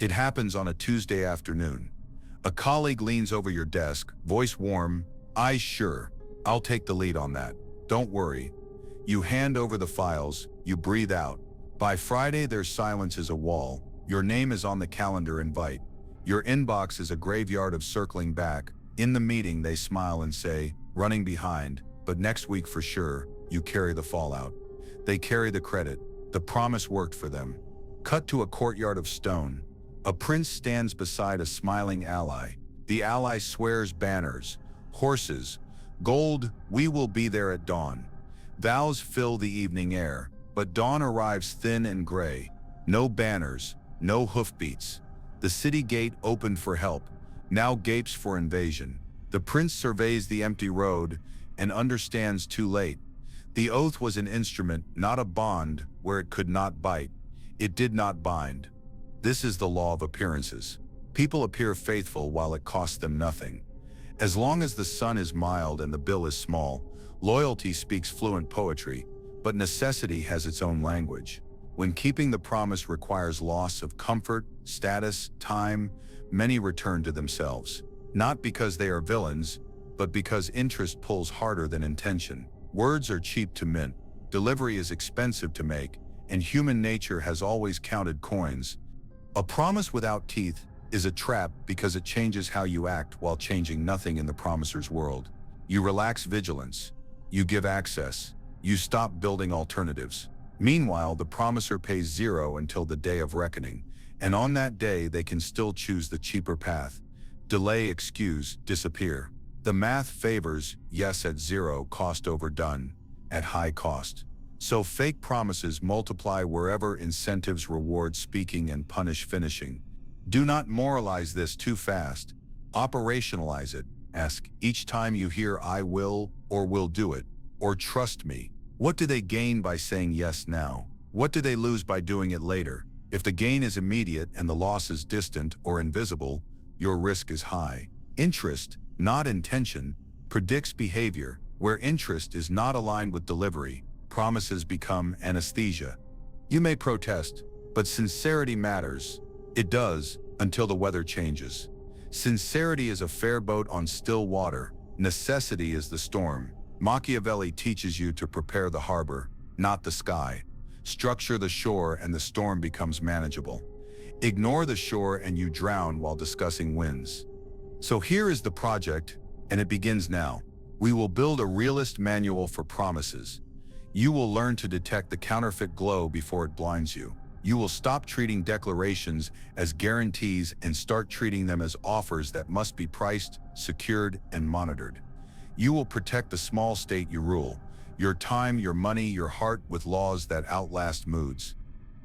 It happens on a Tuesday afternoon. A colleague leans over your desk, voice warm, eyes sure. I'll take the lead on that. Don't worry. You hand over the files, you breathe out. By Friday, their silence is a wall. Your name is on the calendar invite. Your inbox is a graveyard of circling back. In the meeting, they smile and say, running behind, but next week for sure, you carry the fallout. They carry the credit. The promise worked for them. Cut to a courtyard of stone. A prince stands beside a smiling ally. The ally swears banners, horses, gold, we will be there at dawn. Vows fill the evening air, but dawn arrives thin and gray. No banners, no hoofbeats. The city gate opened for help, now gapes for invasion. The prince surveys the empty road and understands too late. The oath was an instrument, not a bond, where it could not bite. It did not bind. This is the law of appearances. People appear faithful while it costs them nothing. As long as the sun is mild and the bill is small, loyalty speaks fluent poetry, but necessity has its own language. When keeping the promise requires loss of comfort, status, time, many return to themselves. Not because they are villains, but because interest pulls harder than intention. Words are cheap to mint, delivery is expensive to make, and human nature has always counted coins. A promise without teeth is a trap because it changes how you act while changing nothing in the promiser's world. You relax vigilance. You give access. You stop building alternatives. Meanwhile, the promiser pays zero until the day of reckoning, and on that day they can still choose the cheaper path. Delay, excuse, disappear. The math favors yes at zero cost over done at high cost. So fake promises multiply wherever incentives reward speaking and punish finishing. Do not moralize this too fast. Operationalize it. Ask each time you hear I will or will do it, or trust me. What do they gain by saying yes now? What do they lose by doing it later? If the gain is immediate and the loss is distant or invisible, your risk is high. Interest, not intention, predicts behavior. Where interest is not aligned with delivery, promises become anesthesia. You may protest, but sincerity matters. It does, until the weather changes. Sincerity is a fair boat on still water. Necessity is the storm. Machiavelli teaches you to prepare the harbor, not the sky. Structure the shore and the storm becomes manageable. Ignore the shore and you drown while discussing winds. So here is the project, and it begins now. We will build a realist manual for promises. You will learn to detect the counterfeit glow before it blinds you. You will stop treating declarations as guarantees and start treating them as offers that must be priced, secured, and monitored. You will protect the small state you rule, your time, your money, your heart with laws that outlast moods.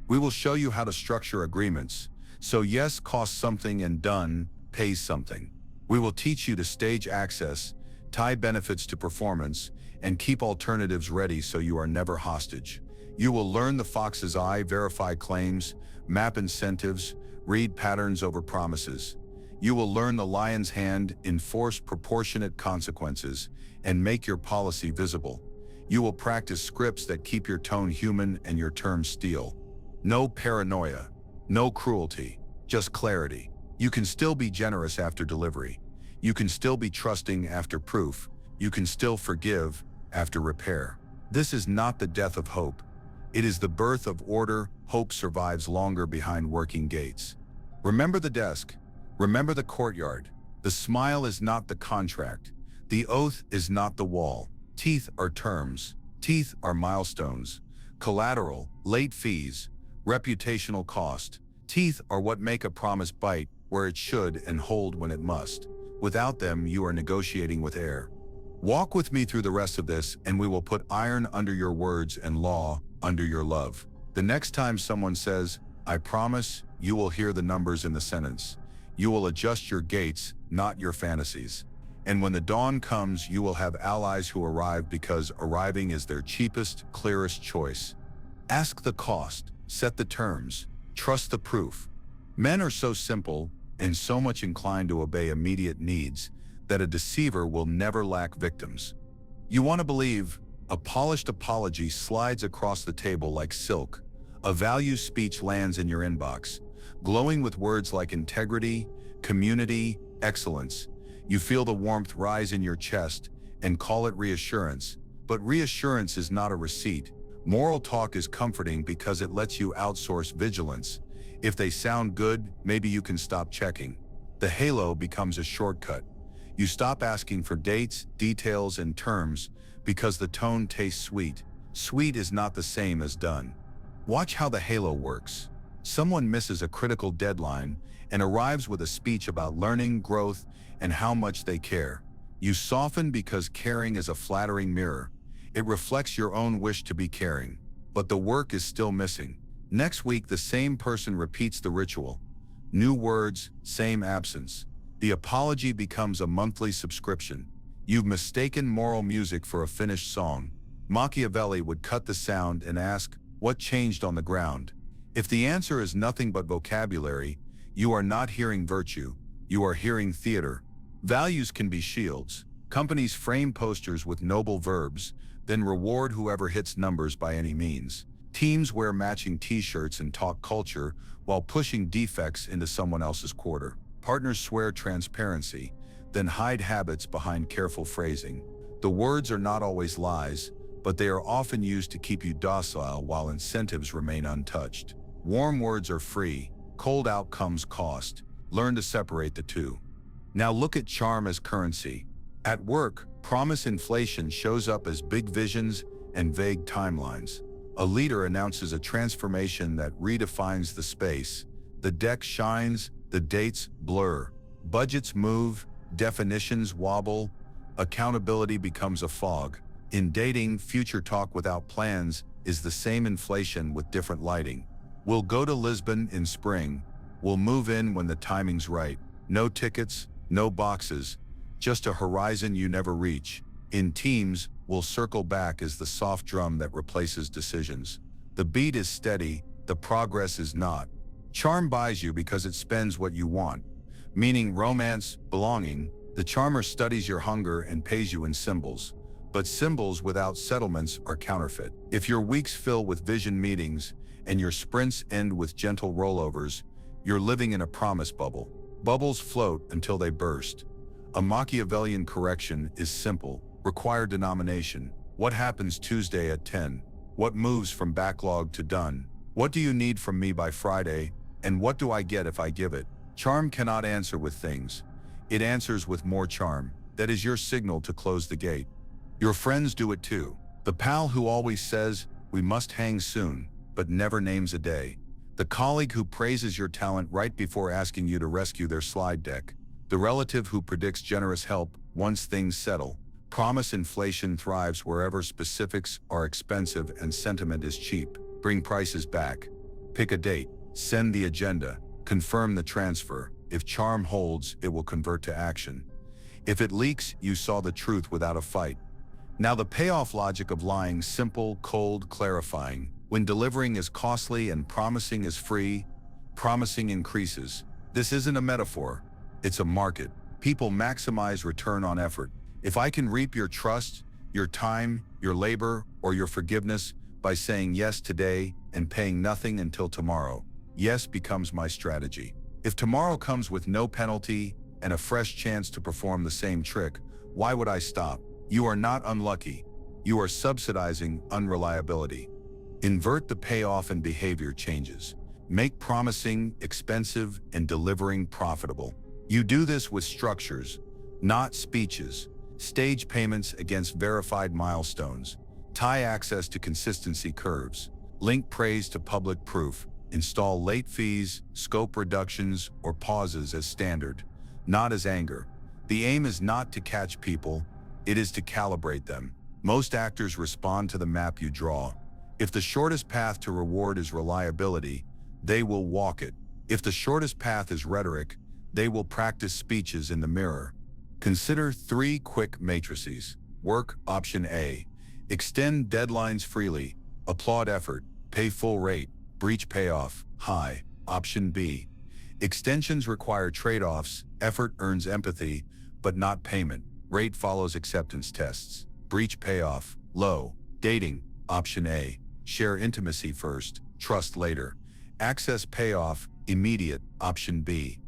We will show you how to structure agreements, so yes costs something and done pays something. We will teach you to stage access, tie benefits to performance, and keep alternatives ready so you are never hostage. You will learn the fox's eye, verify claims, map incentives, read patterns over promises. You will learn the lion's hand, enforce proportionate consequences, and make your policy visible. You will practice scripts that keep your tone human and your terms steel. No paranoia, no cruelty, just clarity. You can still be generous after delivery. You can still be trusting after proof. You can still forgive after repair. This is not the death of hope. It is the birth of order. Hope survives longer behind working gates. Remember the desk. Remember the courtyard. The smile is not the contract. The oath is not the wall. Teeth are terms. Teeth are milestones. Collateral, late fees, reputational cost. Teeth are what make a promise bite where it should and hold when it must. Without them, you are negotiating with air. Walk with me through the rest of this, and we will put iron under your words and law under your love. The next time someone says, I promise, you will hear the numbers in the sentence. You will adjust your gates, not your fantasies. And when the dawn comes, you will have allies who arrive because arriving is their cheapest, clearest choice. Ask the cost, set the terms, trust the proof. Men are so simple and so much inclined to obey immediate needs that a deceiver will never lack victims. You want to believe, a polished apology slides across the table like silk. A value speech lands in your inbox. glowing with words like integrity, community, excellence. You feel the warmth rise in your chest and call it reassurance. But reassurance is not a receipt. Moral talk is comforting because it lets you outsource vigilance. If they sound good, maybe you can stop checking. The halo becomes a shortcut. You stop asking for dates, details, and terms because the tone tastes sweet. Sweet is not the same as done. Watch how the halo works. Someone misses a critical deadline and arrives with a speech about learning, growth, and how much they care. You soften because caring is a flattering mirror. It reflects your own wish to be caring, but the work is still missing. Next week, the same person repeats the ritual. New words, same absence. The apology becomes a monthly subscription. You've mistaken moral music for a finished song. Machiavelli would cut the sound and ask, what changed on the ground? If the answer is nothing but vocabulary, you are not hearing virtue, you are hearing theater. Values can be shields. Companies frame posters with noble verbs, then reward whoever hits numbers by any means. Teams wear matching t-shirts and talk culture while pushing defects into someone else's quarter. Partners swear transparency, then hide habits behind careful phrasing. The words are not always lies, but they are often used to keep you docile while incentives remain untouched. Warm words are free, cold outcomes cost. Learn to separate the two. Now look at charm as currency. At work, promise inflation shows up as big visions and vague timelines. A leader announces a transformation that redefines the space. The deck shines, the dates blur. Budgets move, definitions wobble. Accountability becomes a fog. In dating, future talk without plans is the same inflation with different lighting. We'll go to Lisbon in spring. We'll move in when the timing's right. No tickets, no boxes, just a horizon you never reach. In teams, we'll circle back as the soft drum that replaces decisions. The beat is steady, the progress is not. Charm buys you because it spends what you want, meaning romance, belonging. The charmer studies your hunger and pays you in symbols. But symbols without settlements are counterfeit. If your weeks fill with vision meetings and your sprints end with gentle rollovers, you're living in a promise bubble. Bubbles float until they burst. A Machiavellian correction is simple. Require denomination. What happens Tuesday at 10? What moves from backlog to done? What do you need from me by Friday? And what do I get if I give it? Charm cannot answer with things. It answers with more charm. That is your signal to close the gate. Your friends do it too. The pal who always says, we must hang soon, but never names a day. The colleague who praises your talent right before asking you to rescue their slide deck. The relative who predicts generous help once things settle. Promise inflation thrives wherever specifics are expensive and sentiment is cheap. Bring prices back. Pick a date. Send the agenda. Confirm the transfer. If charm holds, it will convert to action. If it leaks, you saw the truth without a fight. Now the payoff logic of lying, simple, cold, clarifying. When delivering is costly and promising is free, promising increases. This isn't a metaphor, it's a market. People maximize return on effort. If I can reap your trust, your time, your labor, or your forgiveness by saying yes today and paying nothing until tomorrow, yes becomes my strategy. If tomorrow comes with no penalty and a fresh chance to perform the same trick, why would I stop? You are not unlucky. You are subsidizing unreliability. Invert the payoff and behavior changes. Make promising expensive and delivering profitable. You do this with structures, not speeches. Stage payments against verified milestones. Tie access to consistency curves. Link praise to public proof. Install late fees, scope reductions, or pauses as standard, not as anger. The aim is not to catch people, it is to calibrate them. Most actors respond to the map you draw. If the shortest path to reward is reliability, they will walk it. If the shortest path is rhetoric, they will practice speeches in the mirror. Consider 3 quick matrices. Work, option A. Extend deadlines freely. Applaud effort. Pay full rate. Breach payoff, high. Option B. Extensions require trade-offs. Effort earns empathy, but not payment. Rate follows acceptance tests. Breach payoff, low. Dating, option A. Share intimacy first, trust later. Access payoff, immediate, option B.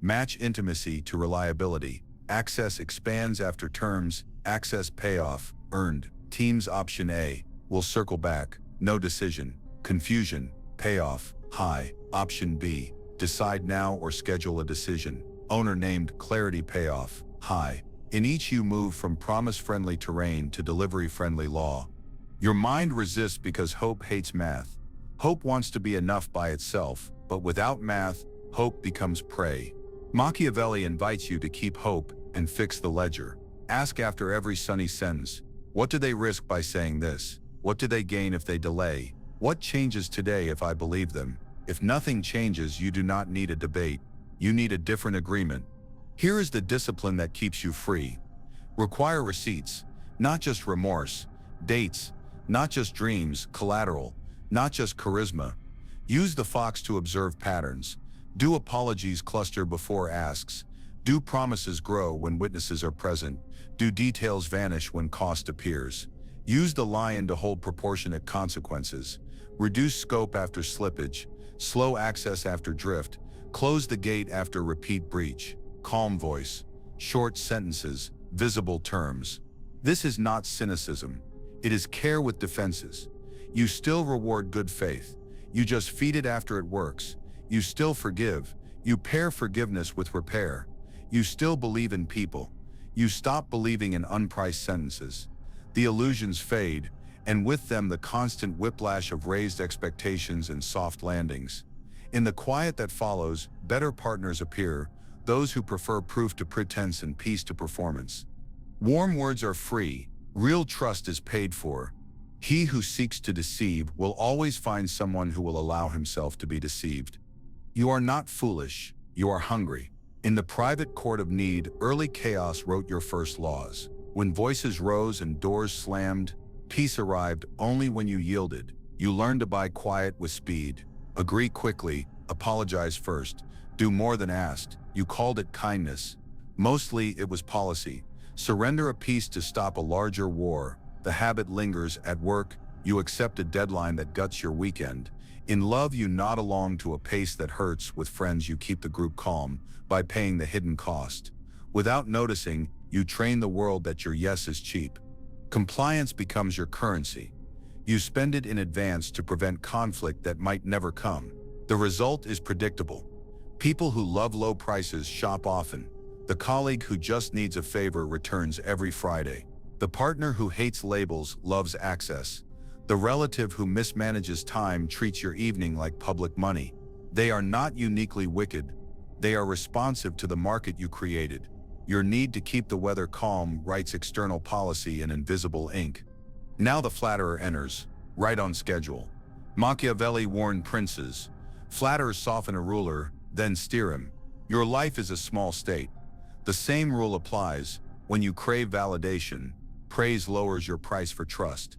Match intimacy to reliability. Access expands after terms, access payoff, earned. Teams option A. Will circle back, no decision. Confusion, payoff, high. Option B. Decide now or schedule a decision. Owner named clarity payoff, high. In each you move from promise-friendly terrain to delivery-friendly law. Your mind resists because hope hates math. Hope wants to be enough by itself, but without math, hope becomes prey. Machiavelli invites you to keep hope and fix the ledger. Ask after every sunny sentence, what do they risk by saying this? What do they gain if they delay? What changes today if I believe them? If nothing changes, you do not need a debate. You need a different agreement. Here is the discipline that keeps you free. Require receipts, not just remorse. Dates, not just dreams. Collateral, not just charisma. Use the fox to observe patterns. Do apologies cluster before asks. Do promises grow when witnesses are present? Do details vanish when cost appears? Use the lion to hold proportionate consequences. Reduce scope after slippage. Slow access after drift. Close the gate after repeat breach. Calm voice. Short sentences. Visible terms. This is not cynicism. It is care with defenses. You still reward good faith. You just feed it after it works. You still forgive. You pair forgiveness with repair. You still believe in people. You stop believing in unpriced sentences. The illusions fade, and with them the constant whiplash of raised expectations and soft landings. In the quiet that follows, better partners appear, those who prefer proof to pretense and peace to performance. Warm words are free. Real trust is paid for. He who seeks to deceive will always find someone who will allow himself to be deceived. You are not foolish, you are hungry. In the private court of need, early chaos wrote your first laws. When voices rose and doors slammed, peace arrived only when you yielded. You learned to buy quiet with speed. Agree quickly, apologize first. Do more than asked. You called it kindness. Mostly it was policy. Surrender a peace to stop a larger war. The habit lingers. At work, you accept a deadline that guts your weekend. In love, you nod along to a pace that hurts. With friends, you keep the group calm by paying the hidden cost. Without noticing, you train the world that your yes is cheap. Compliance becomes your currency. You spend it in advance to prevent conflict that might never come. The result is predictable. People who love low prices shop often. The colleague who just needs a favor returns every Friday. The partner who hates labels loves access. The relative who mismanages time treats your evening like public money. They are not uniquely wicked. They are responsive to the market you created. Your need to keep the weather calm writes external policy in invisible ink. Now the flatterer enters, right on schedule. Machiavelli warned princes. Flatterers soften a ruler, then steer him. Your life is a small state. The same rule applies. When you crave validation, praise lowers your price for trust.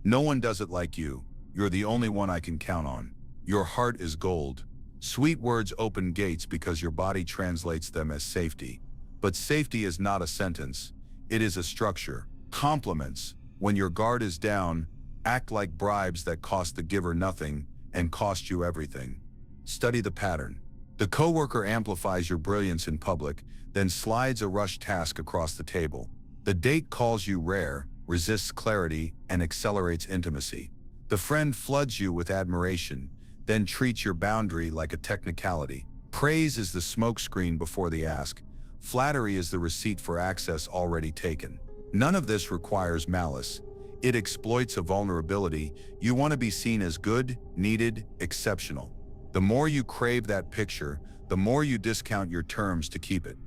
No one does it like you. You're the only one I can count on. Your heart is gold. Sweet words open gates because your body translates them as safety. But safety is not a sentence. It is a structure. Compliments, when your guard is down, act like bribes that cost the giver nothing and cost you everything. Study the pattern. The coworker amplifies your brilliance in public, then slides a rush task across the table. The date calls you rare, resists clarity, and accelerates intimacy. The friend floods you with admiration, then treats your boundary like a technicality. Praise is the smokescreen before the ask. Flattery is the receipt for access already taken. None of this requires malice. It exploits a vulnerability. You want to be seen as good, needed, exceptional. The more you crave that picture, the more you discount your terms to keep it.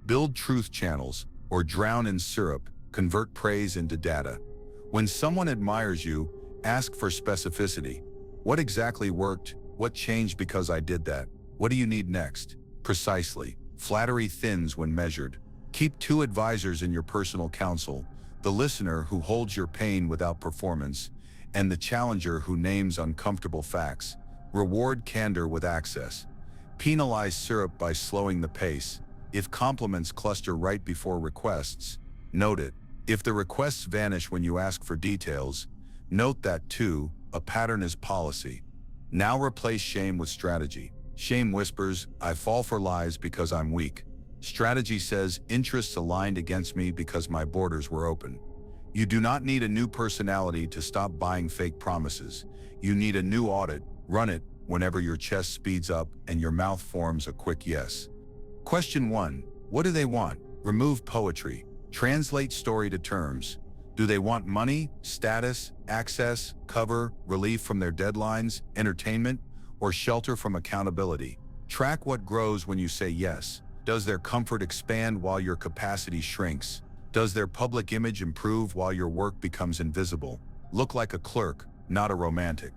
Build truth channels, or drown in syrup. Convert praise into data. When someone admires you, ask for specificity. What exactly worked? What changed because I did that? What do you need next? Precisely. Flattery thins when measured. Keep two advisors in your personal counsel, the listener who holds your pain without performance, and the challenger who names uncomfortable facts. Reward candor with access. Penalize syrup by slowing the pace. If compliments cluster right before requests, note it. If the requests vanish when you ask for details, note that too. A pattern is policy. Now replace shame with strategy. Shame whispers, I fall for lies because I'm weak. Strategy says, interests aligned against me because my borders were open. You do not need a new personality to stop buying fake promises. You need a new audit. Run it whenever your chest speeds up and your mouth forms a quick yes. Question 1. What do they want? Remove poetry. Translate story to terms. Do they want money, status, access, cover, relief from their deadlines, entertainment, or shelter from accountability? Track what grows when you say yes. Does their comfort expand while your capacity shrinks? Does their public image improve while your work becomes invisible? Look like a clerk, not a romantic.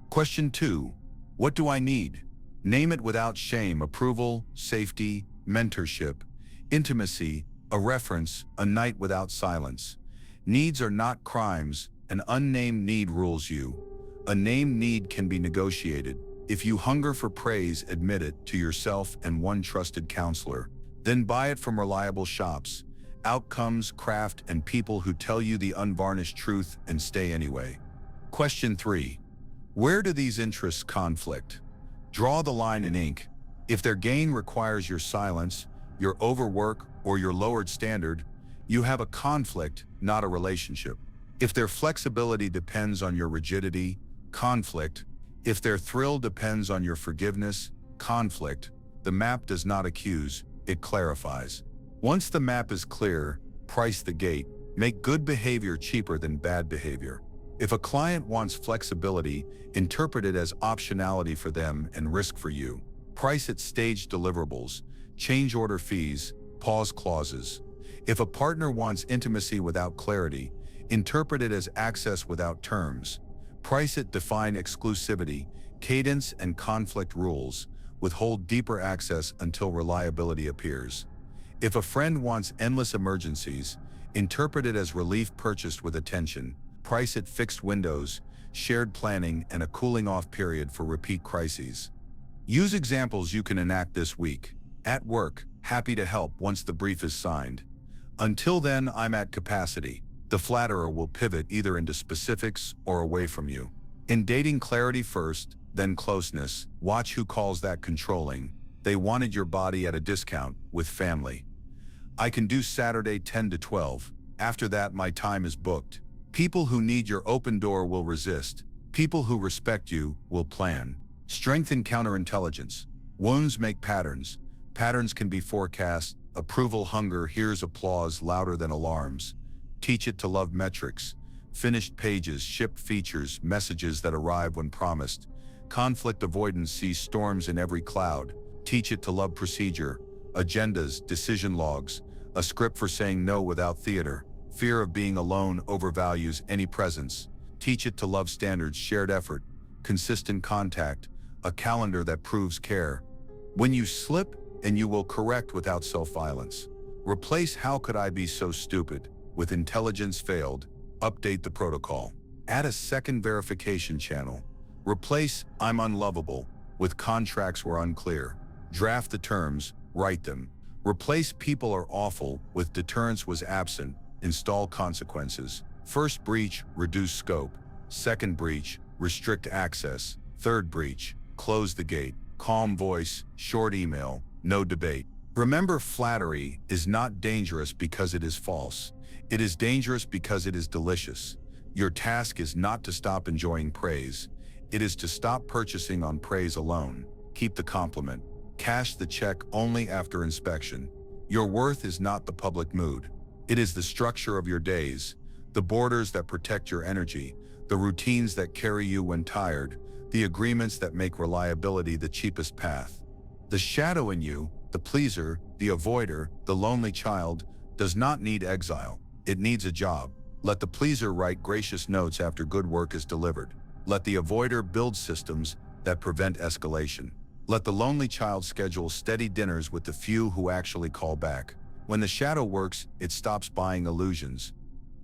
Question 2. What do I need? Name it without shame. Approval, safety, mentorship, intimacy, a reference, a night without silence. Needs are not crimes. An unnamed need rules you. A named need can be negotiated. If you hunger for praise, admit it to yourself and one trusted counselor. Then buy it from reliable shops. Outcomes, craft, and people who tell you the unvarnished truth and stay anyway. Question 3. Where do these interests conflict? Draw the line in ink. If their gain requires your silence, your overwork, or your lowered standard, you have a conflict, not a relationship. If their flexibility depends on your rigidity, conflict. If their thrill depends on your forgiveness, conflict. The map does not accuse, it clarifies. Once the map is clear, price the gate. Make good behavior cheaper than bad behavior. If a client wants flexibility, interpret it as optionality for them and risk for you. Price at staged deliverables, change order fees, pause clauses. If a partner wants intimacy without clarity, interpret it as access without terms. Price it, define exclusivity, cadence and conflict rules, withhold deeper access until reliability appears. If a friend wants endless emergencies, interpret it as relief purchased with attention. Price it fixed windows, shared planning, and a cooling off period for repeat crises. Use examples you can enact this week. At work, happy to help once the brief is signed. Until then, I'm at capacity. The flatterer will pivot either into specifics or away from you. In dating, clarity first, then closeness. Watch who calls that controlling. They wanted your body at a discount with family. I can do Saturday 10 to 12. After that, my time is booked. People who need your open door will resist. People who respect you will plan. Strengthen counterintelligence. Wounds make patterns. Patterns can be forecast. Approval hunger hears applause louder than alarms. Teach it to love metrics. Finished pages, shipped features, messages that arrive when promised. Conflict avoidance sees storms in every cloud. Teach it to love procedure. Agendas, decision logs. A script for saying no without theater. Fear of being alone overvalues any presence. Teach it to love standards, shared effort, consistent contact, a calendar that proves care. When you slip, and you will correct without self-violence. Replace "how could I be so stupid" with "intelligence failed." Update the protocol. Add a second verification channel. Replace "I'm unlovable" with "contracts were unclear." Draft the terms, write them. Replace "people are awful" with "deterrence was absent." Install consequences. First breach, reduce scope. Second breach, restrict access. Third breach, close the gate. Calm voice, short email, no debate. Remember, flattery is not dangerous because it is false. It is dangerous because it is delicious. Your task is not to stop enjoying praise. It is to stop purchasing on praise alone. Keep the compliment. Cash the check only after inspection. Your worth is not the public mood. It is the structure of your days, the borders that protect your energy, the routines that carry you when tired, the agreements that make reliability the cheapest path. The shadow in you, the pleaser, the avoider, the lonely child, does not need exile. It needs a job. Let the pleaser write gracious notes after good work is delivered. Let the avoider build systems that prevent escalation. Let the lonely child schedule steady dinners with the few who actually call back. When the shadow works, it stops buying illusions.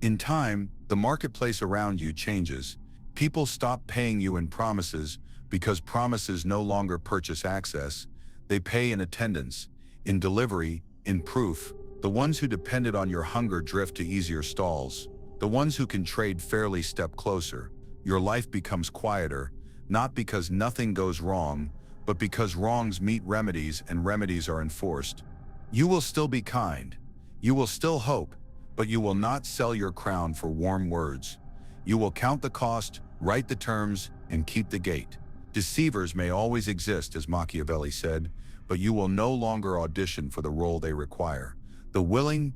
In time, the marketplace around you changes. People stop paying you in promises because promises no longer purchase access. They pay in attendance, in delivery, in proof. The ones who depended on your hunger drift to easier stalls. The ones who can trade fairly step closer. Your life becomes quieter, not because nothing goes wrong, but because wrongs meet remedies and remedies are enforced. You will still be kind. You will still hope, but you will not sell your crown for warm words. You will count the cost, write the terms, and keep the gate. Deceivers may always exist, as Machiavelli said, but you will no longer audition for the role they require. The willing,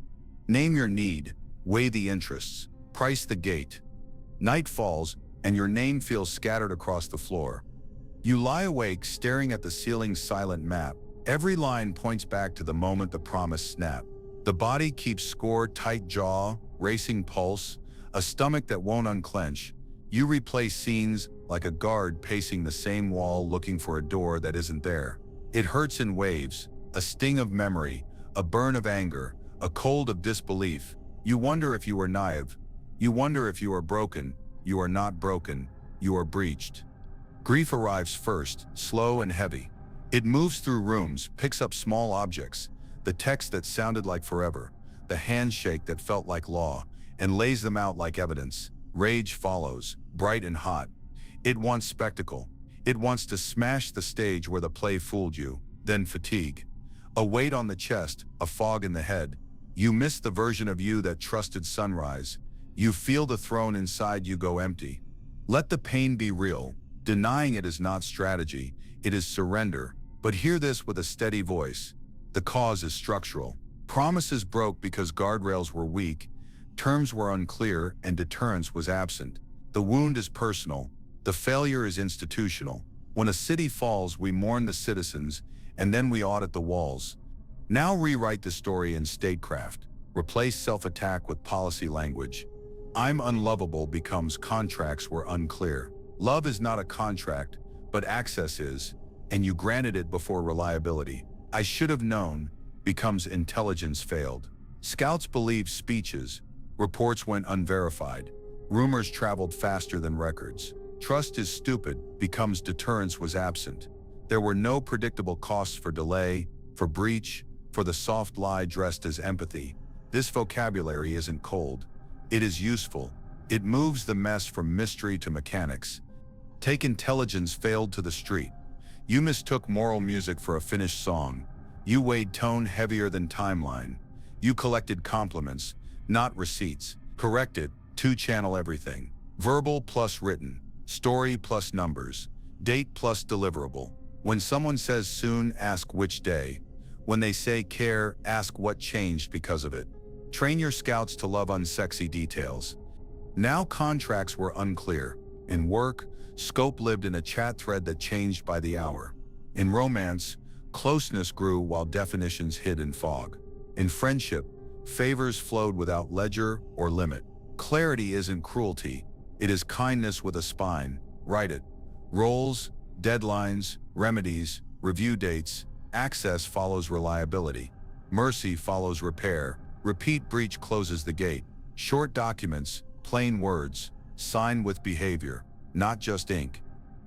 name your need, weigh the interests, price the gate. Night falls, and your name feels scattered across the floor. You lie awake, staring at the ceiling's silent map. Every line points back to the moment the promise snapped. The body keeps score, tight jaw, racing pulse, a stomach that won't unclench. You replay scenes like a guard pacing the same wall looking for a door that isn't there. It hurts in waves, a sting of memory, a burn of anger, a cold of disbelief. You wonder if you are naive. You wonder if you are broken. You are not broken. You are breached. Grief arrives first, slow and heavy. It moves through rooms, picks up small objects, the text that sounded like forever, the handshake that felt like law, and lays them out like evidence. Rage follows, bright and hot. It wants spectacle. It wants to smash the stage where the play fooled you. Then fatigue. A weight on the chest, a fog in the head. You miss the version of you that trusted sunrise. You feel the throne inside you go empty. Let the pain be real. Denying it is not strategy, it is surrender. But hear this with a steady voice. The cause is structural. Promises broke because guardrails were weak, terms were unclear, and deterrence was absent. The wound is personal. The failure is institutional. When a city falls, we mourn the citizens, and then we audit the walls. Now rewrite the story in statecraft. Replace self-attack with policy language. I'm unlovable becomes contracts were unclear. Love is not a contract, but access is, and you granted it before reliability. I should have known becomes intelligence failed. Scouts believed speeches. Reports went unverified. Rumors traveled faster than records. Trust is stupid becomes deterrence was absent. There were no predictable costs for delay, for breach, for the soft lie dressed as empathy. This vocabulary isn't cold. It is useful. It moves the mess from mystery to mechanics. Take intelligence failed to the street. You mistook moral music for a finished song. You weighed tone heavier than timeline. You collected compliments, not receipts. Corrected, two-channel everything. Verbal plus written. Story plus numbers. Date plus deliverable. When someone says soon, ask which day. When they say care, ask what changed because of it. Train your scouts to love unsexy details. Now contracts were unclear. In work, scope lived in a chat thread that changed by the hour. In romance, closeness grew while definitions hid in fog. In friendship, favors flowed without ledger or limit. Clarity isn't cruelty. It is kindness with a spine. Write it. Roles, deadlines, remedies, review dates. Access follows reliability. Mercy follows repair. Repeat breach closes the gate. Short documents, plain words, sign with behavior, not just ink.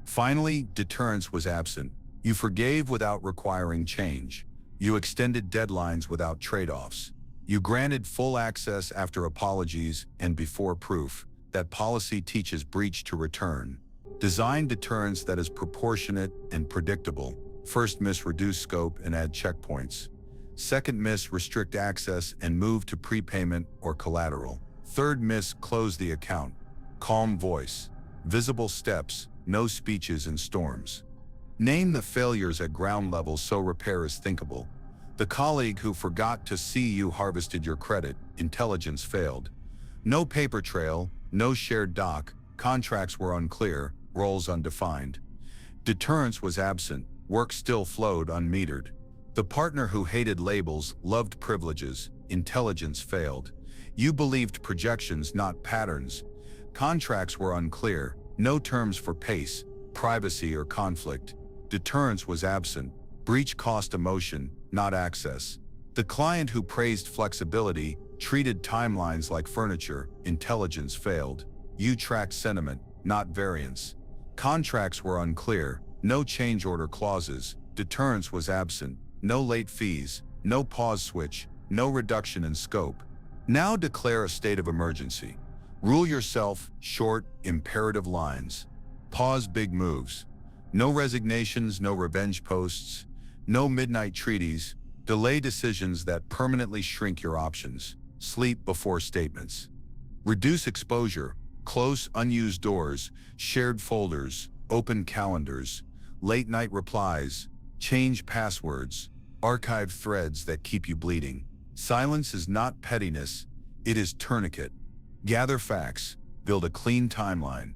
Finally, deterrence was absent. You forgave without requiring change. You extended deadlines without trade-offs. You granted full access after apologies and before proof. That policy teaches breach to return. Design deterrence that is proportionate and predictable. First miss, reduce scope and add checkpoints. Second miss, restrict access and move to prepayment or collateral. Third miss, close the account. Calm voice. Visible steps, no speeches in storms. Name the failures at ground level so repair is thinkable. The colleague who forgot to see you harvested your credit, intelligence failed. No paper trail, no shared doc, contracts were unclear, roles undefined. Deterrence was absent, work still flowed unmetered. The partner who hated labels loved privileges, intelligence failed. You believed projections, not patterns. Contracts were unclear, no terms for pace, privacy or conflict. Deterrence was absent, breach cost emotion, not access. The client who praised flexibility treated timelines like furniture, intelligence failed. You tracked sentiment, not variance. Contracts were unclear, no change order clauses. Deterrence was absent, no late fees, no pause switch, no reduction in scope. Now declare a state of emergency. Rule yourself, short, imperative lines. Pause big moves. No resignations, no revenge posts, no midnight treaties. Delay decisions that permanently shrink your options. Sleep before statements. Reduce exposure. Close unused doors, shared folders, open calendars, late-night replies, change passwords, archive threads that keep you bleeding. Silence is not pettiness, it is tourniquet. Gather facts, build a clean timeline.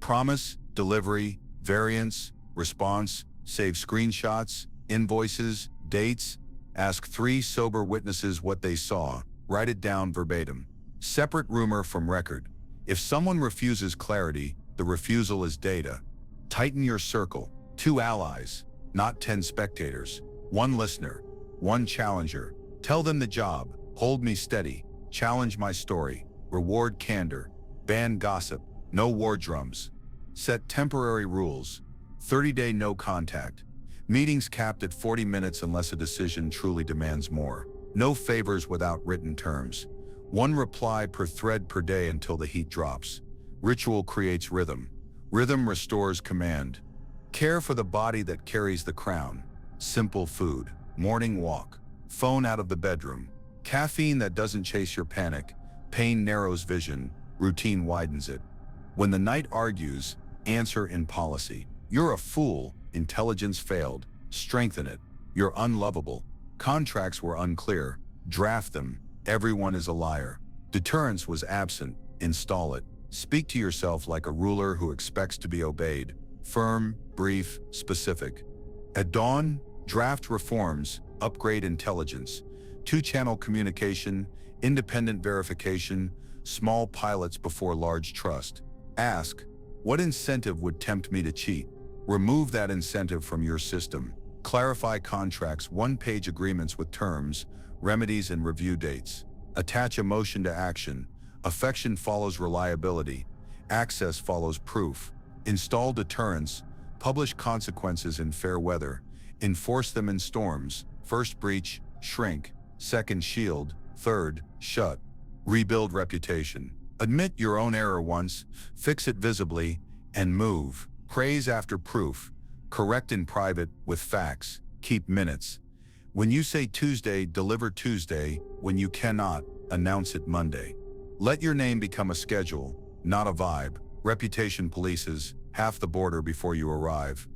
Promise, delivery, variance, response, save screenshots, invoices, dates. Ask 3 sober witnesses what they saw, write it down verbatim. Separate rumor from record. If someone refuses clarity, the refusal is data. Tighten your circle. 2 allies, not 10 spectators. 1 listener, 1 challenger. Tell them the job. Hold me steady. Challenge my story. Reward candor. Ban gossip. No war drums. Set temporary rules. 30-day no contact. Meetings capped at 40 minutes unless a decision truly demands more. No favors without written terms. 1 reply per thread per day until the heat drops. Ritual creates rhythm. Rhythm restores command. Care for the body that carries the crown. Simple food. Morning walk. Phone out of the bedroom. Caffeine that doesn't chase your panic. Pain narrows vision. Routine widens it. When the night argues, answer in policy. You're a fool. Intelligence failed. Strengthen it. You're unlovable. Contracts were unclear. Draft them. Everyone is a liar. Deterrence was absent. Install it. Speak to yourself like a ruler who expects to be obeyed. Firm, brief, specific. At dawn, draft reforms, upgrade intelligence, 2-channel communication, independent verification, small pilots before large trust. Ask, what incentive would tempt me to cheat? Remove that incentive from your system. Clarify contracts, 1-page agreements with terms, remedies and review dates. Attach emotion to action. Affection follows reliability. Access follows proof. Install deterrence. Publish consequences in fair weather. Enforce them in storms. First breach, shrink. Second shield. Third, shut. Rebuild reputation. Admit your own error once. Fix it visibly. And move. Praise after proof. Correct in private with facts. Keep minutes. When you say Tuesday, deliver Tuesday. When you cannot, announce it Monday. Let your name become a schedule, not a vibe. Reputation polices half the border before you arrive.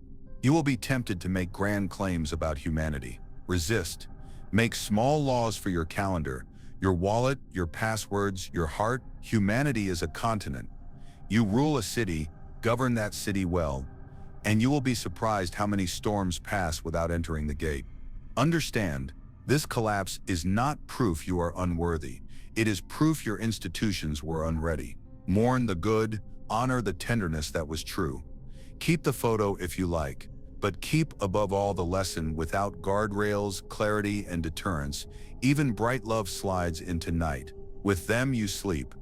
You will be tempted to make grand claims about humanity. Resist. Make small laws for your calendar, your wallet, your passwords, your heart. Humanity is a continent. You rule a city, govern that city well, and you will be surprised how many storms pass without entering the gate. Understand, this collapse is not proof you are unworthy. It is proof your institutions were unready. Mourn the good, honor the tenderness that was true. Keep the photo if you like, but keep above all the lesson. Without guardrails, clarity, and deterrence, even bright love slides into night. With them you sleep.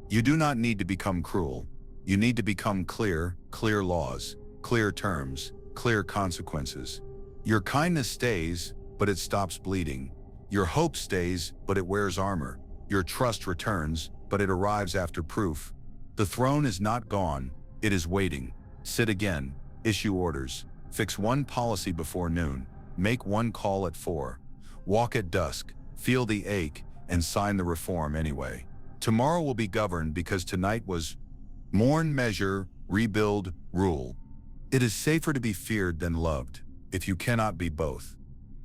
You do not need to become cruel. You need to become clear, clear laws, clear terms, clear consequences. Your kindness stays, but it stops bleeding. Your hope stays, but it wears armor. Your trust returns, but it arrives after proof. The throne is not gone, it is waiting. Sit again, issue orders, fix 1 policy before noon, make 1 call at 4. Walk at dusk, feel the ache, and sign the reform anyway. Tomorrow will be governed because tonight was. Mourn, measure, rebuild, rule. It is safer to be feared than loved, if you cannot be both.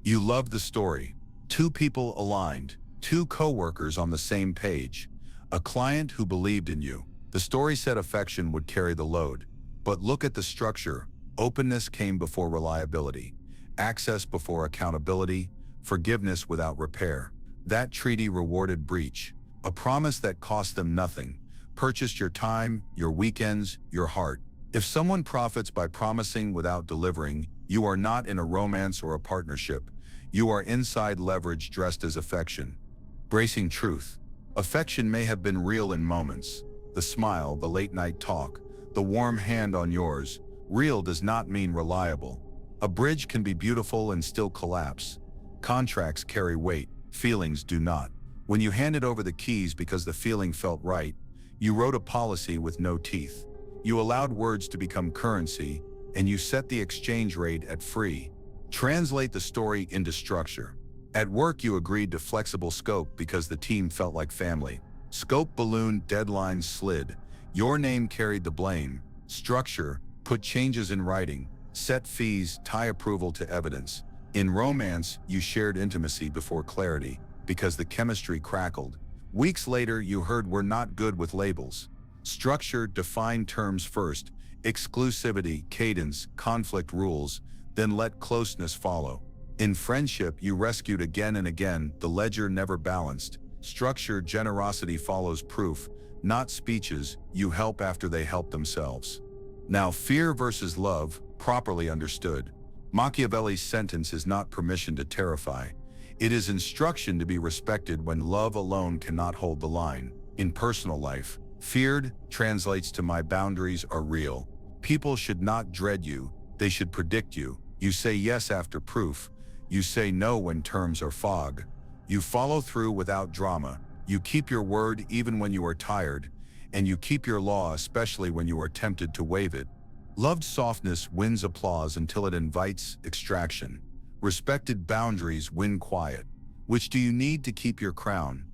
You love the story. 2 people aligned, 2 co-workers on the same page, a client who believed in you. The story said affection would carry the load. But look at the structure. Openness came before reliability, access before accountability, forgiveness without repair. That treaty rewarded breach, a promise that cost them nothing, purchased your time, your weekends, your heart. If someone profits by promising without delivering, you are not in a romance or a partnership. You are inside leverage dressed as affection. Bracing truth. Affection may have been real in moments. The smile, the late-night talk, the warm hand on yours. Real does not mean reliable. A bridge can be beautiful and still collapse. Contracts carry weight, feelings do not. When you handed over the keys because the feeling felt right, you wrote a policy with no teeth. You allowed words to become currency, and you set the exchange rate at free. Translate the story into structure. At work, you agreed to flexible scope because the team felt like family. Scope ballooned, deadlines slid. Your name carried the blame. Structure, put changes in writing. Set fees, tie approval to evidence. In romance, you shared intimacy before clarity because the chemistry crackled. Weeks later, you heard we're not good with labels. Structure, define terms first. Exclusivity, cadence, conflict rules, then let closeness follow. In friendship, you rescued again and again, the ledger never balanced. Structure, generosity follows proof, not speeches, you help after they help themselves. Now, fear versus love, properly understood. Machiavelli's sentence is not permission to terrify. It is instruction to be respected when love alone cannot hold the line. In personal life, feared translates to my boundaries are real. People should not dread you, they should predict you. You say yes after proof. You say no when terms are fog. You follow through without drama. You keep your word even when you are tired. And you keep your law especially when you are tempted to waive it. Loved softness wins applause until it invites extraction. Respected boundaries win quiet. Which do you need to keep your crown?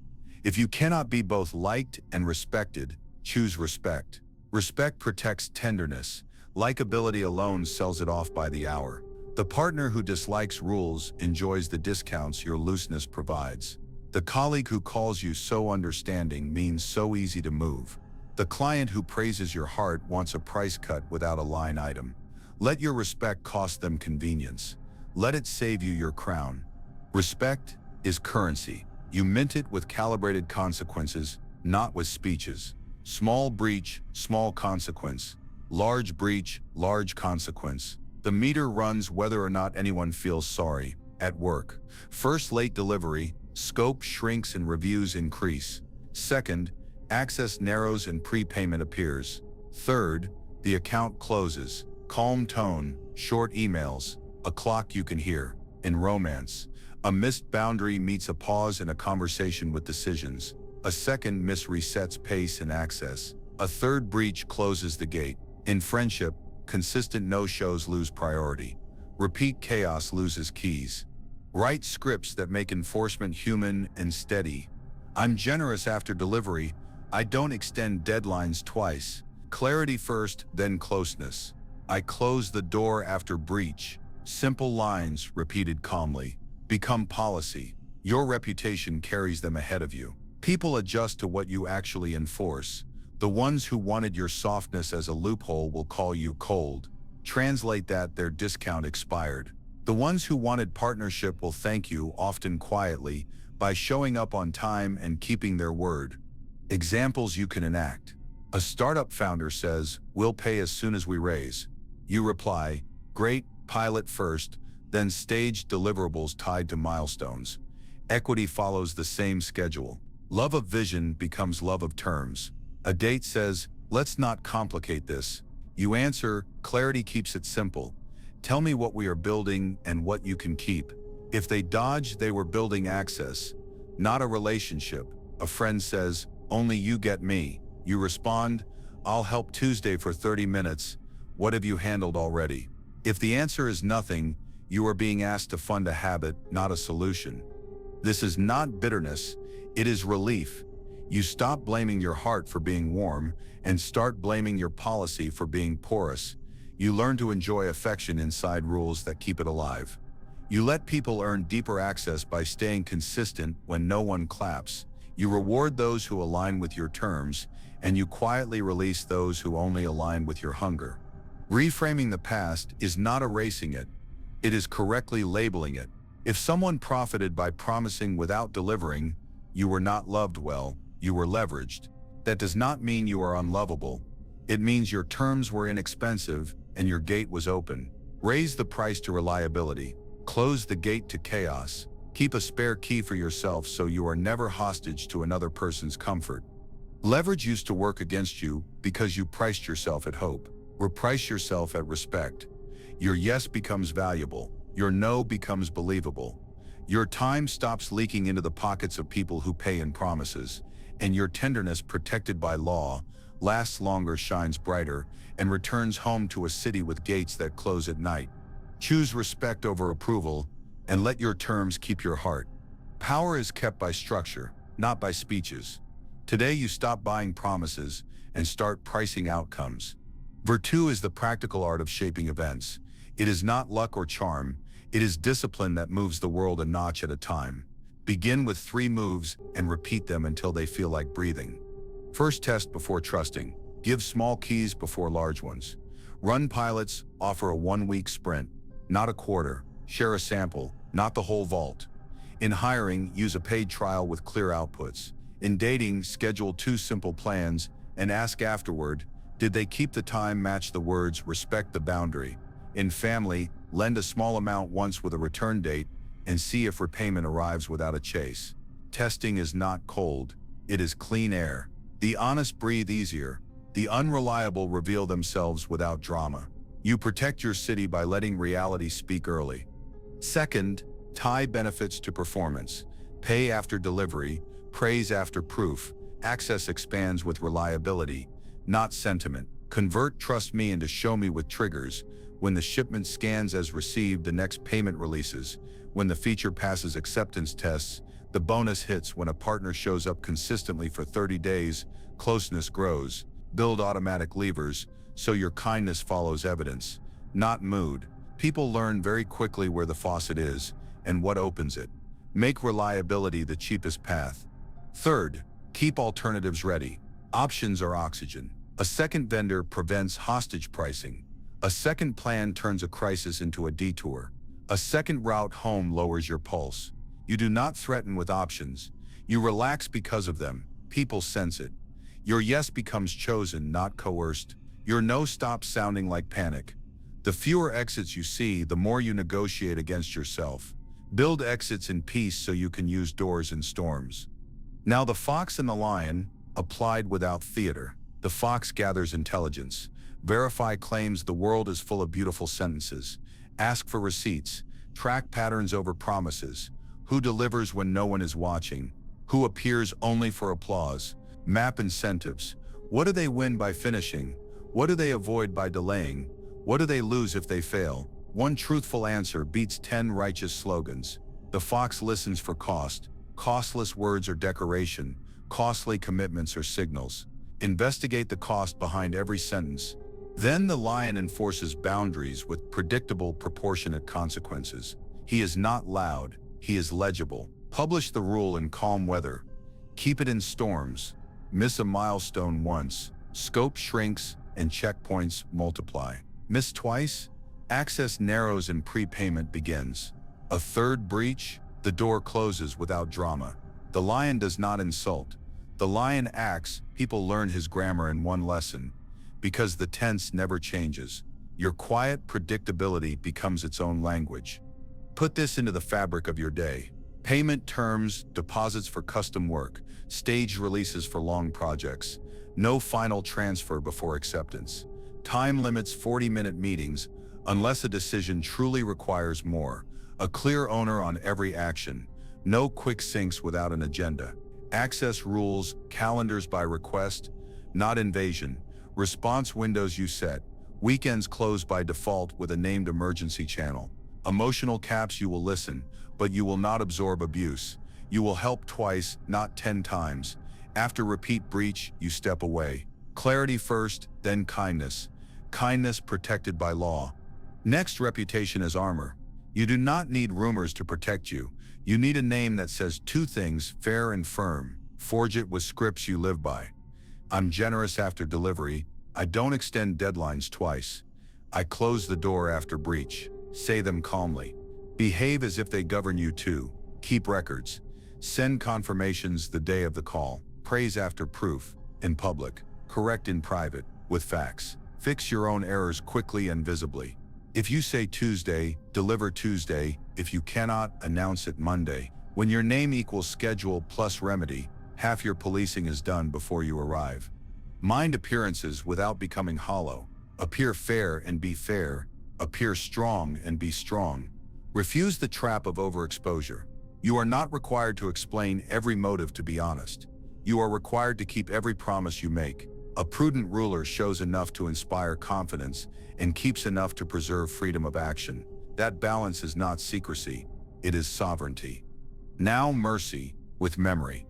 If you cannot be both liked and respected, choose respect. Respect protects tenderness. Likability alone sells it off by the hour. The partner who dislikes rules enjoys the discounts your looseness provides. The colleague who calls you so understanding means so easy to move. The client who praises your heart wants a price cut without a line item. Let your respect cost them convenience. Let it save you your crown. Respect is currency. You mint it with calibrated consequences, not with speeches. Small breach, small consequence. Large breach, large consequence. The meter runs whether or not anyone feels sorry. At work, first, late delivery, scope shrinks and reviews increase. Second, access narrows and prepayment appears. Third, the account closes. Calm tone, short emails, a clock you can hear. In romance, a missed boundary meets a pause in a conversation with decisions. A second miss resets pace and access. A third breach closes the gate. In friendship, consistent no-shows lose priority. Repeat chaos loses keys. Write scripts that make enforcement human and steady. I'm generous after delivery. I don't extend deadlines twice. Clarity first, then closeness. I close the door after breach. Simple lines, repeated calmly, become policy. Your reputation carries them ahead of you. People adjust to what you actually enforce. The ones who wanted your softness as a loophole will call you cold. Translate that their discount expired. The ones who wanted partnership will thank you, often quietly, by showing up on time and keeping their word. Examples you can enact. A startup founder says, "We'll pay as soon as we raise." You reply, "Great, pilot first, then stage deliverables tied to milestones." Equity follows the same schedule. Love of vision becomes love of terms. A date says, "Let's not complicate this." You answer, "Clarity keeps it simple. Tell me what we are building and what you can keep." If they dodge, they were building access, not a relationship. A friend says, "Only you get me." You respond, "I'll help Tuesday for 30 minutes. What have you handled already?" If the answer is nothing, you are being asked to fund a habit, not a solution. This is not bitterness, it is relief. You stop blaming your heart for being warm and start blaming your policy for being porous. You learn to enjoy affection inside rules that keep it alive. You let people earn deeper access by staying consistent when no one claps. You reward those who align with your terms, and you quietly release those who only align with your hunger. Reframing the past is not erasing it. It is correctly labeling it. If someone profited by promising without delivering, you were not loved well, you were leveraged. That does not mean you are unlovable. It means your terms were inexpensive and your gate was open. Raise the price to reliability. Close the gate to chaos. Keep a spare key for yourself so you are never hostage to another person's comfort. Leverage used to work against you because you priced yourself at hope. Reprice yourself at respect. Your yes becomes valuable. Your no becomes believable. Your time stops leaking into the pockets of people who pay in promises, and your tenderness protected by law, lasts longer, shines brighter, and returns home to a city with gates that close at night. Choose respect over approval, and let your terms keep your heart. Power is kept by structure, not by speeches. Today you stop buying promises and start pricing outcomes. Virtue is the practical art of shaping events. It is not luck or charm. It is discipline that moves the world a notch at a time. Begin with 3 moves and repeat them until they feel like breathing. First, test before trusting. Give small keys before large ones. Run pilots, offer a 1-week sprint, not a quarter. Share a sample, not the whole vault. In hiring, use a paid trial with clear outputs. In dating, schedule 2 simple plans and ask afterward, did they keep the time, match the words, respect the boundary? In family, lend a small amount once with a return date and see if repayment arrives without a chase. Testing is not cold, it is clean air. The honest breathe easier. The unreliable reveal themselves without drama. You protect your city by letting reality speak early. Second, tie benefits to performance. Pay after delivery, praise after proof. Access expands with reliability, not sentiment. Convert trust me into show me with triggers. When the shipment scans as received, the next payment releases. When the feature passes acceptance tests, the bonus hits. When a partner shows up consistently for 30 days, closeness grows. Build automatic levers so your kindness follows evidence, not mood. People learn very quickly where the faucet is and what opens it. Make reliability the cheapest path. Third, keep alternatives ready. Options are oxygen. A second vendor prevents hostage pricing. A second plan turns a crisis into a detour. A second route home lowers your pulse. You do not threaten with options. You relax because of them. People sense it. Your yes becomes chosen, not coerced. Your no stops sounding like panic. The fewer exits you see, the more you negotiate against yourself. Build exits in peace so you can use doors in storms. Now the fox and the lion, applied without theater. The fox gathers intelligence. Verify claims. The world is full of beautiful sentences. Ask for receipts. Track patterns over promises. Who delivers when no one is watching? Who appears only for applause? Map incentives. What do they win by finishing? What do they avoid by delaying? What do they lose if they fail? One truthful answer beats 10 righteous slogans. The fox listens for cost. Costless words are decoration. Costly commitments are signals. Investigate the cost behind every sentence. Then the lion enforces boundaries with predictable, proportionate consequences. He is not loud, he is legible. Publish the rule in calm weather. Keep it in storms. Miss a milestone once, scope shrinks and checkpoints multiply. Miss twice, access narrows and prepayment begins. A third breach, the door closes without drama. The lion does not insult. The lion acts. People learn his grammar in one lesson. Because the tense never changes. Your quiet predictability becomes its own language. Put this into the fabric of your day. Payment terms, deposits for custom work, staged releases for long projects. No final transfer before acceptance. Time limits, 40-minute meetings, unless a decision truly requires more. A clear owner on every action. No quick syncs without an agenda. Access rules, calendars by request, not invasion. Response windows you set. Weekends close by default with a named emergency channel. Emotional caps. You will listen, but you will not absorb abuse. You will help twice, not 10 times. After repeat breach, you step away. Clarity first, then kindness. Kindness protected by law. Next, reputation as armor. You do not need rumors to protect you. You need a name that says 2 things, fair and firm. Forge it with scripts you live by. I'm generous after delivery. I don't extend deadlines twice. I close the door after breach. Say them calmly. Behave as if they govern you too. Keep records. Send confirmations the day of the call. Praise after proof, in public. Correct in private, with facts. Fix your own errors quickly and visibly. If you say Tuesday, deliver Tuesday. If you cannot, announce it Monday. When your name equals schedule plus remedy, half your policing is done before you arrive. Mind appearances without becoming hollow. Appear fair and be fair. Appear strong and be strong. Refuse the trap of overexposure. You are not required to explain every motive to be honest. You are required to keep every promise you make. A prudent ruler shows enough to inspire confidence and keeps enough to preserve freedom of action. That balance is not secrecy, it is sovereignty. Now mercy, with memory.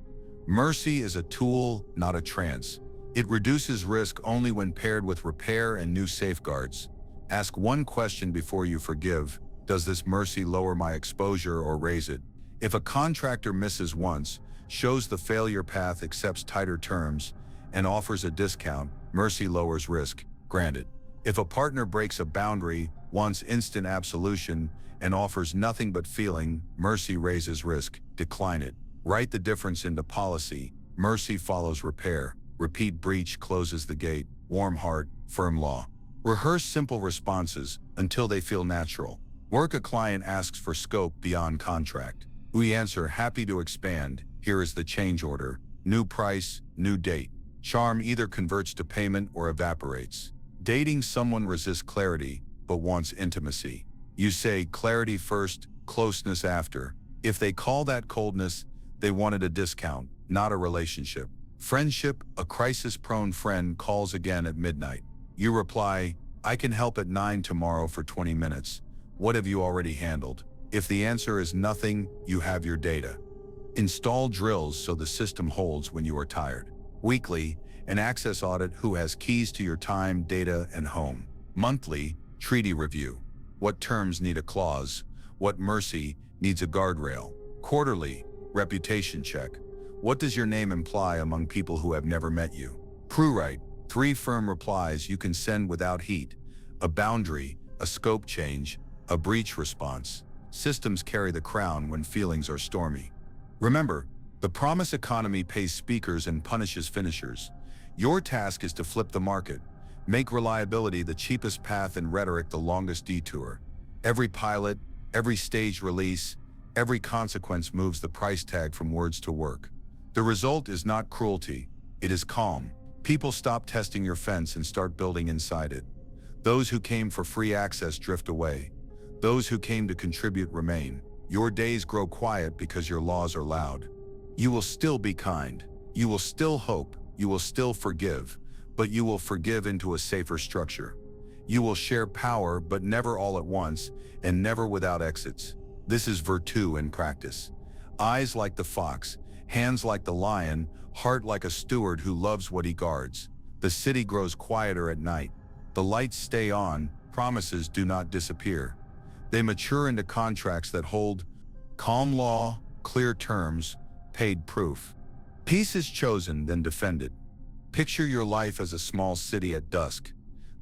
Mercy is a tool, not a trance. It reduces risk only when paired with repair and new safeguards. Ask one question before you forgive. Does this mercy lower my exposure or raise it? If a contractor misses once, shows the failure path, accepts tighter terms, and offers a discount, mercy lowers risk, granted. If a partner breaks a boundary, wants instant absolution, and offers nothing but feeling, mercy raises risk, decline it. Write the difference into policy. Mercy follows repair. Repeat breach closes the gate. Warm heart, firm law. Rehearse simple responses until they feel natural. Work a client asks for scope beyond contract. We answer happy to expand. Here is the change order. New price, new date. Charm either converts to payment or evaporates. Dating someone resists clarity, but wants intimacy. You say clarity first, closeness after. If they call that coldness, they wanted a discount, not a relationship. Friendship, a crisis-prone friend calls again at midnight. You reply, I can help at 9 tomorrow for 20 minutes. What have you already handled? If the answer is nothing, you have your data. Install drills so the system holds when you are tired. Weekly, an access audit who has keys to your time, data, and home. Monthly, treaty review. What terms need a clause? What mercy needs a guardrail? Quarterly, reputation check. What does your name imply among people who have never met you? Prewrite, 3 firm replies you can send without heat. A boundary, a scope change, a breach response. Systems carry the crown when feelings are stormy. Remember, the promise economy pays speakers and punishes finishers. Your task is to flip the market. Make reliability the cheapest path and rhetoric the longest detour. Every pilot, every staged release, every consequence moves the price tag from words to work. The result is not cruelty, it is calm. People stop testing your fence and start building inside it. Those who came for free access drift away. Those who came to contribute remain. Your days grow quiet because your laws are loud. You will still be kind. You will still hope. You will still forgive. But you will forgive into a safer structure. You will share power, but never all at once, and never without exits. This is virtue in practice. Eyes like the fox, hands like the lion, heart like a steward who loves what he guards. The city grows quieter at night. The lights stay on, promises do not disappear. They mature into contracts that hold calm law, clear terms, paid proof. Peace is chosen, then defended. Picture your life as a small city at dusk.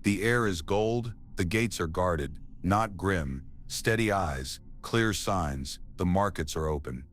The air is gold, the gates are guarded, not grim, steady eyes, clear signs, the markets are open.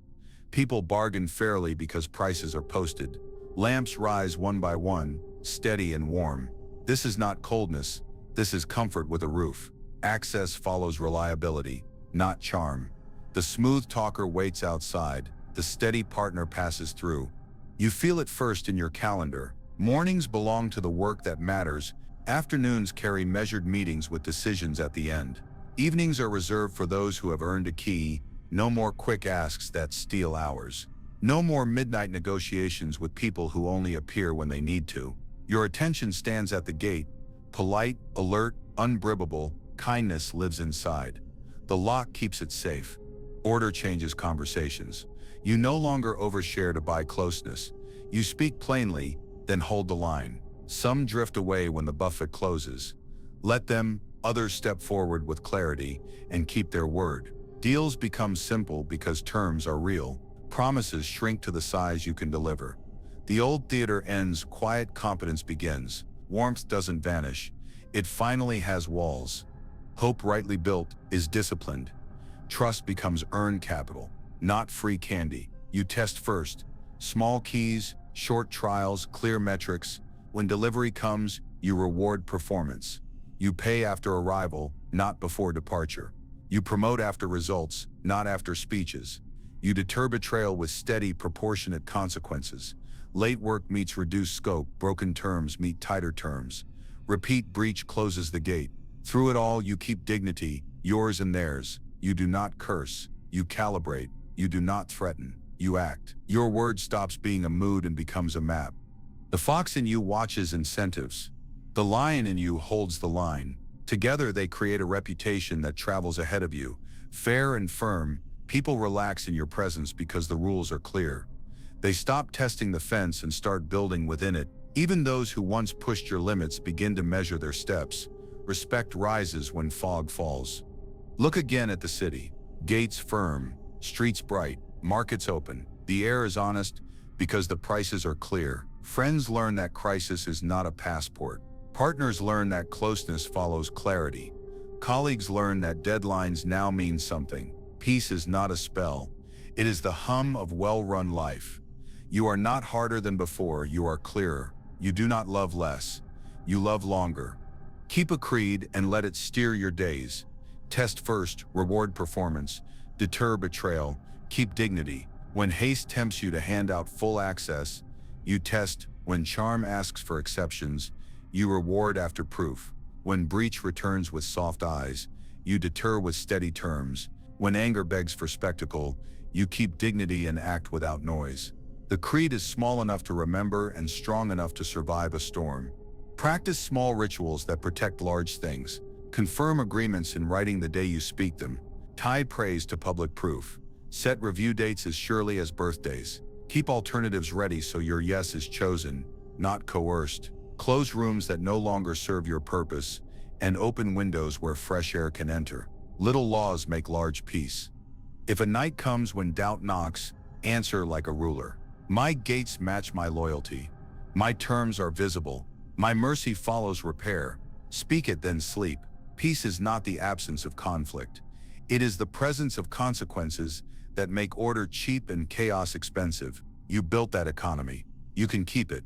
People bargain fairly because prices are posted. Lamps rise one by one, steady and warm. This is not coldness, this is comfort with a roof. Access follows reliability, not charm. The smooth talker waits outside, the steady partner passes through. You feel it first in your calendar. Mornings belong to the work that matters. Afternoons carry measured meetings with decisions at the end. Evenings are reserved for those who have earned a key. No more quick asks that steal hours. No more midnight negotiations with people who only appear when they need to. Your attention stands at the gate, polite, alert, unbribbable. Kindness lives inside. The lock keeps it safe. Order changes conversations. You no longer overshare to buy closeness. You speak plainly, then hold the line. Some drift away when the buffet closes. Let them, others step forward with clarity and keep their word. Deals become simple because terms are real. Promises shrink to the size you can deliver. The old theater ends, quiet competence begins. Warmth doesn't vanish. It finally has walls. Hope rightly built is disciplined. Trust becomes earned capital, not free candy. You test first. Small keys, short trials, clear metrics. When delivery comes, you reward performance. You pay after arrival, not before departure. You promote after results, not after speeches. You deter betrayal with steady, proportionate consequences. Late work meets reduced scope, broken terms meet tighter terms. Repeat breach closes the gate. Through it all, you keep dignity, yours and theirs. You do not curse. You calibrate. You do not threaten. You act. Your word stops being a mood and becomes a map. The fox in you watches incentives. The lion in you holds the line. Together they create a reputation that travels ahead of you. Fair and firm, people relax in your presence because the rules are clear. They stop testing the fence and start building within it. Even those who once pushed your limits begin to measure their steps. Respect rises when fog falls. Look again at the city. Gates firm, streets bright, markets open. The air is honest because the prices are clear. Friends learn that crisis is not a passport. Partners learn that closeness follows clarity. Colleagues learn that deadlines now mean something. Peace is not a spell. It is the hum of well-run life. You are not harder than before, you are clearer. You do not love less. You love longer. Keep a creed and let it steer your days. Test first, reward performance. Deter betrayal. Keep dignity. When haste tempts you to hand out full access, you test. When charm asks for exceptions, you reward after proof. When breach returns with soft eyes, you deter with steady terms. When anger begs for spectacle, you keep dignity and act without noise. The creed is small enough to remember and strong enough to survive a storm. Practice small rituals that protect large things. Confirm agreements in writing the day you speak them. Tie praise to public proof. Set review dates as surely as birthdays. Keep alternatives ready so your yes is chosen, not coerced. Close rooms that no longer serve your purpose, and open windows where fresh air can enter. Little laws make large peace. If a night comes when doubt knocks, answer like a ruler. My gates match my loyalty. My terms are visible. My mercy follows repair. Speak it, then sleep. Peace is not the absence of conflict. It is the presence of consequences that make order cheap and chaos expensive. You built that economy. You can keep it.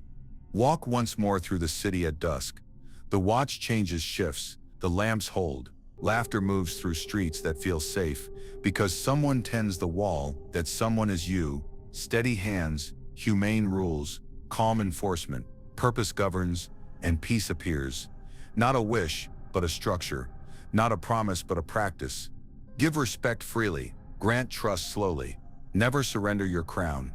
Walk once more through the city at dusk. The watch changes shifts. The lamps hold. Laughter moves through streets that feel safe because someone tends the wall. That someone is you. Steady hands, humane rules, calm enforcement. Purpose governs, and peace appears. Not a wish, but a structure. Not a promise, but a practice. Give respect freely. Grant trust slowly. Never surrender your crown.